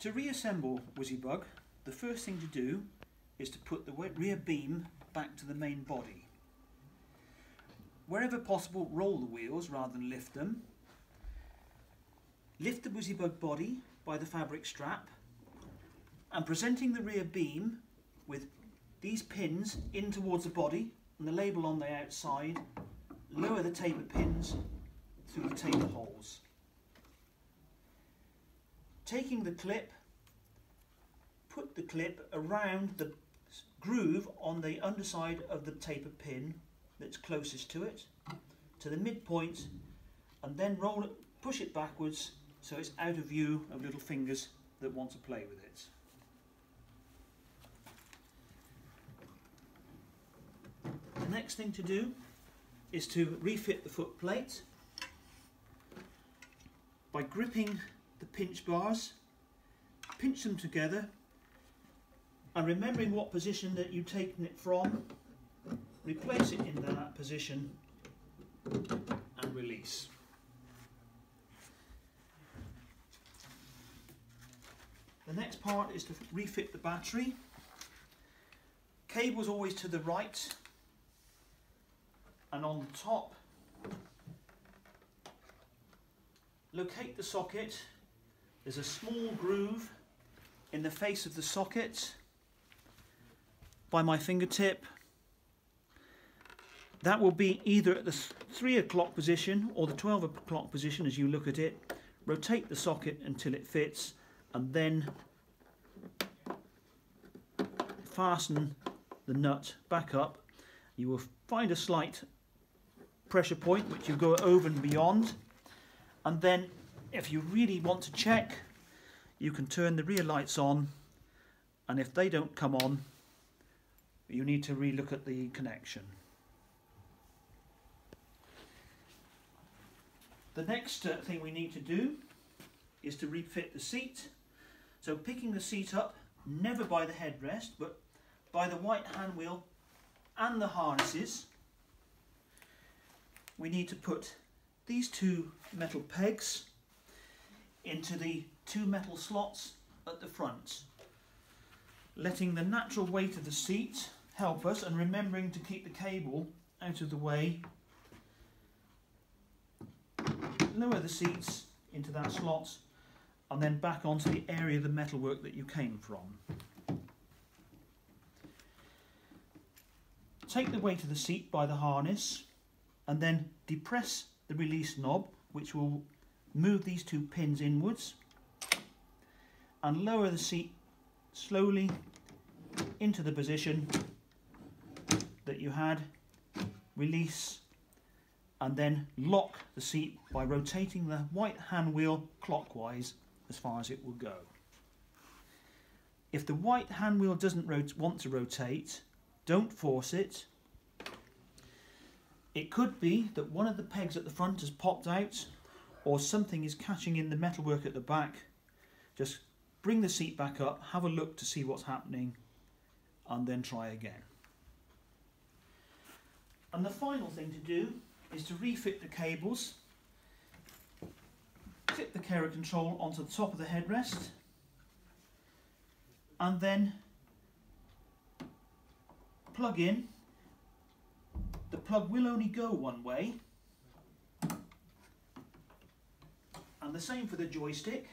To reassemble Wizzybug, the first thing to do is to put the rear beam back to the main body. Wherever possible, roll the wheels rather than lift them. Lift the Wizzybug body by the fabric strap, and presenting the rear beam with these pins in towards the body and the label on the outside, lower the taper pins through the taper holes. Taking the clip, put the clip around the groove on the underside of the taper pin that's closest to it, to the midpoint, and then roll it, push it backwards so it's out of view of little fingers that want to play with it. The next thing to do is to refit the foot plate by gripping the pinch bars, pinch them together, and remembering what position that you've taken it from, replace it in that position and release. The next part is to refit the battery. Cable's always to the right, and on the top, locate the socket. There's a small groove in the face of the socket by my fingertip. That will be either at the 3 o'clock position or the 12 o'clock position as you look at it. Rotate the socket until it fits, and then fasten the nut back up. You will find a slight pressure point which you go over and beyond, and then if you really want to check, you can turn the rear lights on, and if they don't come on, you need to relook at the connection. The next thing we need to do is to refit the seat. So picking the seat up, never by the headrest, but by the white hand wheel and the harnesses, we need to put these 2 metal pegs into the 2 metal slots at the front, letting the natural weight of the seat help us, and remembering to keep the cable out of the way. Lower the seats into that slot and then back onto the area of the metalwork that you came from. Take the weight of the seat by the harness and then depress the release knob, which will move these 2 pins inwards, and lower the seat slowly into the position that you had. Release, and then lock the seat by rotating the white hand wheel clockwise as far as it will go. If the white hand wheel doesn't want to rotate, don't force it. It could be that one of the pegs at the front has popped out, or something is catching in the metalwork at the back. Just bring the seat back up, have a look to see what's happening, and then try again. And the final thing to do is to refit the cables. Clip the carrier control onto the top of the headrest, and then plug in. The plug will only go one way, and the same for the joystick.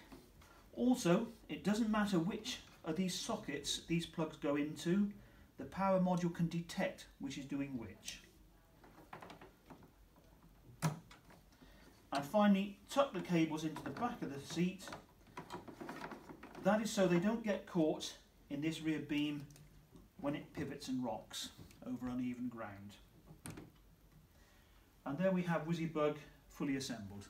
Also, it doesn't matter which of these sockets these plugs go into, the power module can detect which is doing which. And finally, tuck the cables into the back of the seat. That is so they don't get caught in this rear beam when it pivots and rocks over uneven ground. And there we have Wizzybug fully assembled.